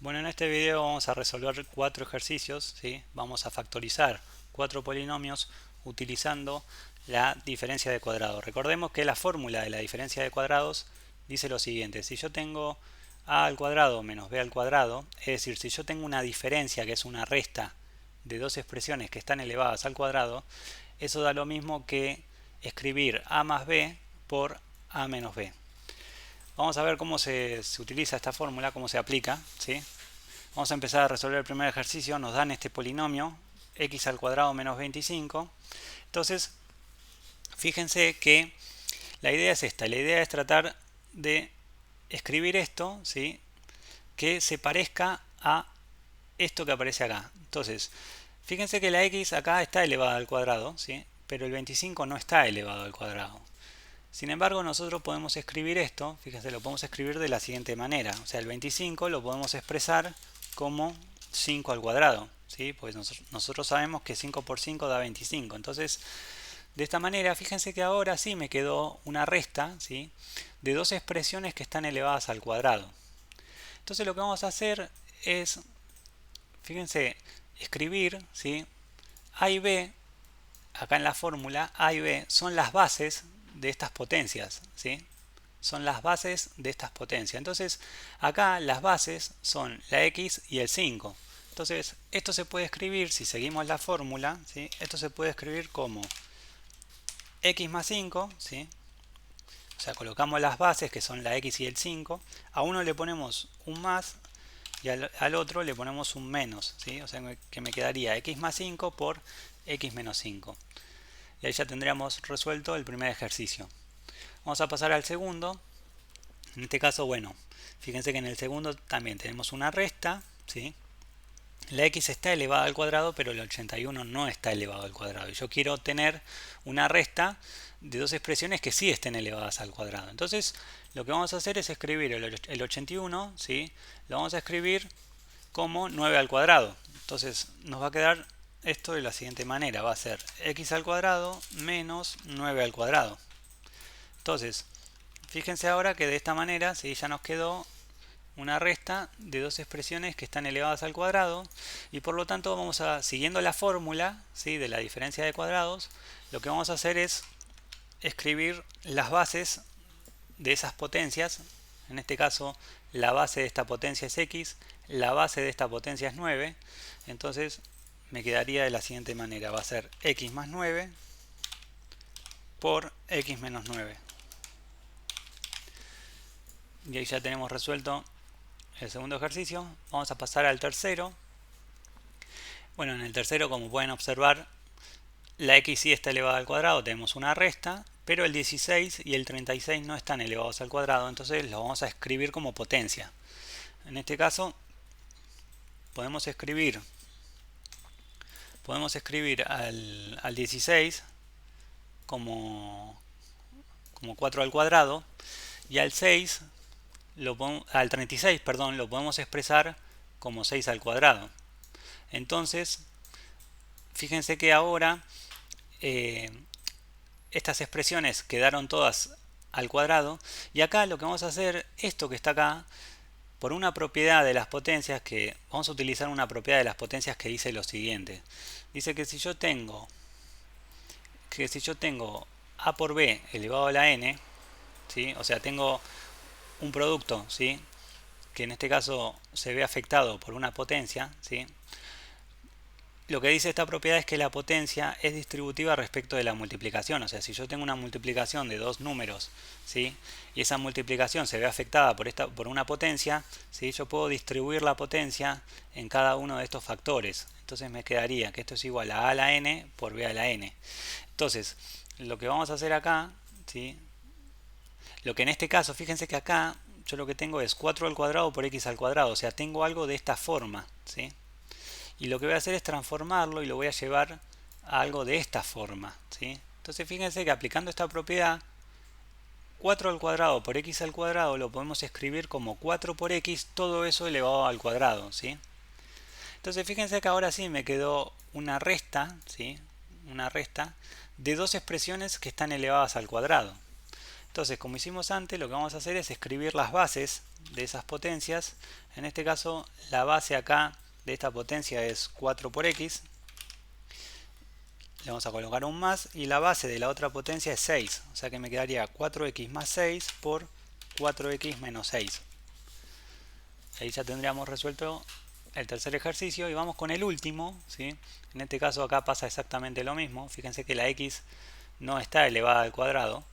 Bueno, en este video vamos a resolver cuatro ejercicios, ¿sí? Vamos a factorizar cuatro polinomios utilizando la diferencia de cuadrados. Recordemos que la fórmula de la diferencia de cuadrados dice lo siguiente: si yo tengo a al cuadrado menos b al cuadrado, es decir, si yo tengo una diferencia que es una resta de dos expresiones que están elevadas al cuadrado, eso da lo mismo que escribir a más b por a menos b. Vamos a ver cómo se utiliza esta fórmula, cómo se aplica, ¿sí? Vamos a empezar a resolver el primer ejercicio. Nos dan este polinomio x al cuadrado menos 25. Entonces, fíjense que la idea es esta. La idea es tratar de escribir esto, ¿sí?, que se parezca a esto que aparece acá. Entonces, fíjense que la x acá está elevada al cuadrado, ¿sí?, pero el 25 no está elevado al cuadrado. Sin embargo, nosotros podemos escribir esto, fíjense, lo podemos escribir de la siguiente manera. O sea, el 25 lo podemos expresar como 5 al cuadrado, ¿sí? Pues nosotros sabemos que 5 por 5 da 25. Entonces, de esta manera, fíjense que ahora sí me quedó una resta, ¿sí?, de dos expresiones que están elevadas al cuadrado. Entonces lo que vamos a hacer es, fíjense, escribir, ¿sí?, a y b. Acá en la fórmula a y b son las bases de estas potencias, ¿sí? Son las bases de estas potencias. Entonces, acá las bases son la x y el 5. Entonces, esto se puede escribir, si seguimos la fórmula, ¿sí?, esto se puede escribir como x más 5, ¿sí? O sea, colocamos las bases que son la x y el 5. A uno le ponemos un más y al otro le ponemos un menos, ¿sí? O sea, que me quedaría x más 5 por x menos 5. Y ahí ya tendríamos resuelto el primer ejercicio. Vamos a pasar al segundo. En este caso, bueno, fíjense que en el segundo también tenemos una resta, ¿sí? La x está elevada al cuadrado, pero el 81 no está elevado al cuadrado. Y yo quiero tener una resta de dos expresiones que sí estén elevadas al cuadrado. Entonces, lo que vamos a hacer es escribir el 81, ¿sí?, lo vamos a escribir como 9 al cuadrado. Entonces, nos va a quedar esto de la siguiente manera. Va a ser x al cuadrado menos 9 al cuadrado. Entonces, fíjense ahora que de esta manera, ¿sí?, ya nos quedó una resta de dos expresiones que están elevadas al cuadrado, y por lo tanto vamos a, siguiendo la fórmula, ¿sí?, de la diferencia de cuadrados, lo que vamos a hacer es escribir las bases de esas potencias. En este caso, la base de esta potencia es x, la base de esta potencia es 9. Entonces me quedaría de la siguiente manera: va a ser x más 9 por x menos 9. Y ahí ya tenemos resuelto el segundo ejercicio. Vamos a pasar al tercero. Bueno, en el tercero, como pueden observar, la x sí está elevada al cuadrado, tenemos una resta, pero el 16 y el 36 no están elevados al cuadrado, entonces lo vamos a escribir como potencia. En este caso, podemos escribir al 16 como 4 al cuadrado, y al 6 al 36, perdón, lo podemos expresar como 6 al cuadrado. Entonces, fíjense que ahora estas expresiones quedaron todas al cuadrado, y acá lo que vamos a hacer, esto que está acá, por una propiedad de las potencias, que vamos a utilizar una propiedad de las potencias que dice lo siguiente. Dice que si yo tengo a por b elevado a la n, ¿sí?, o sea, tengo un producto, ¿sí?, que en este caso se ve afectado por una potencia, ¿sí?, lo que dice esta propiedad es que la potencia es distributiva respecto de la multiplicación. O sea, si yo tengo una multiplicación de dos números, ¿sí?, y esa multiplicación se ve afectada por una potencia, ¿sí?, yo puedo distribuir la potencia en cada uno de estos factores. Entonces me quedaría que esto es igual a la n por b a la n. Entonces, lo que vamos a hacer acá, ¿sí?, lo que en este caso, fíjense que acá yo lo que tengo es 4 al cuadrado por x al cuadrado. O sea, tengo algo de esta forma, ¿sí? Y lo que voy a hacer es transformarlo y lo voy a llevar a algo de esta forma, ¿sí? Entonces fíjense que aplicando esta propiedad, 4 al cuadrado por x al cuadrado lo podemos escribir como 4 por x, todo eso elevado al cuadrado, ¿sí? Entonces fíjense que ahora sí me quedó una resta, ¿sí?, una resta de dos expresiones que están elevadas al cuadrado. Entonces, como hicimos antes, lo que vamos a hacer es escribir las bases de esas potencias. En este caso, la base acá de esta potencia es 4 por x. Le vamos a colocar un más y la base de la otra potencia es 6. O sea que me quedaría 4x más 6 por 4x menos 6. Ahí ya tendríamos resuelto el tercer ejercicio y vamos con el último, ¿sí? En este caso acá pasa exactamente lo mismo. Fíjense que la x no está elevada al cuadrado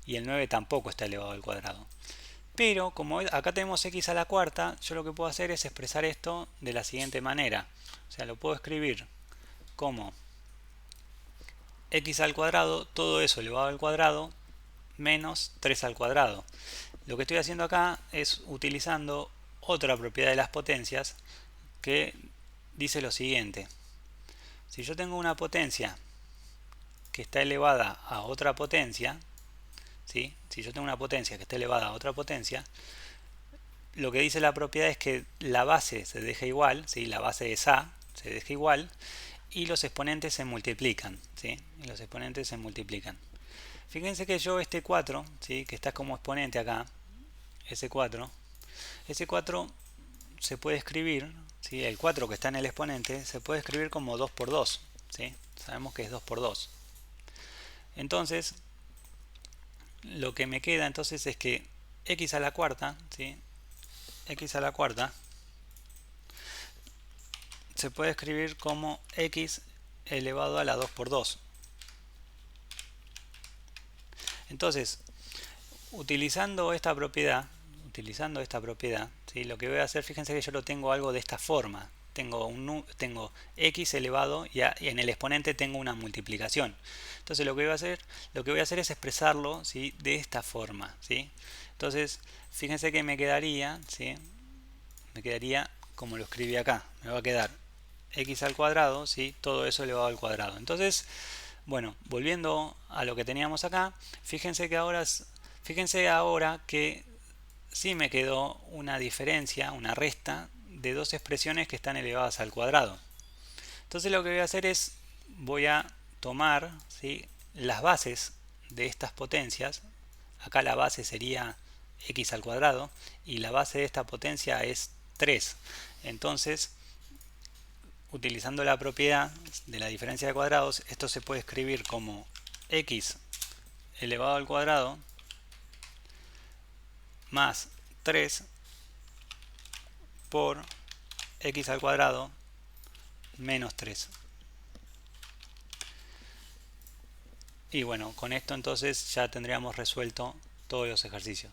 y el 9 tampoco está elevado al cuadrado. Pero como acá tenemos x a la cuarta, yo lo que puedo hacer es expresar esto de la siguiente manera. O sea, lo puedo escribir como x al cuadrado, todo eso elevado al cuadrado, menos 3 al cuadrado. Lo que estoy haciendo acá es utilizando otra propiedad de las potencias que dice lo siguiente. Si yo tengo una potencia que está elevada a otra potencia, ¿sí? Si yo tengo una potencia que está elevada a otra potencia, lo que dice la propiedad es que la base se deja igual, ¿sí? La base es a, se deja igual, y los exponentes se multiplican, ¿sí? Y los exponentes se multiplican. Fíjense que yo este 4, ¿sí? Que está como exponente acá, ese 4 se puede escribir, ¿sí? El 4 que está en el exponente se puede escribir como 2 por 2, ¿sí? Sabemos que es 2 por 2. Entonces, lo que me queda entonces es que x a la cuarta, ¿sí? X a la cuarta se puede escribir como x elevado a la 2 por 2. Entonces, utilizando esta propiedad, ¿sí? Lo que voy a hacer, fíjense que yo lo tengo algo de esta forma. Tengo x elevado y en el exponente tengo una multiplicación. Entonces lo que voy a hacer es expresarlo, ¿sí? De esta forma, ¿sí? Entonces, fíjense que me quedaría, ¿sí? Me quedaría como lo escribí acá. Me va a quedar x al cuadrado, ¿sí? Todo eso elevado al cuadrado. Entonces, bueno, volviendo a lo que teníamos acá, fíjense ahora que sí me quedó una diferencia, una resta de dos expresiones que están elevadas al cuadrado. Entonces lo que voy a hacer es, voy a tomar, ¿sí? Las bases de estas potencias. Acá la base sería x al cuadrado y la base de esta potencia es 3. Entonces, utilizando la propiedad de la diferencia de cuadrados, esto se puede escribir como x elevado al cuadrado más 3 por x al cuadrado menos 3. Y bueno, con esto entonces ya tendríamos resuelto todos los ejercicios.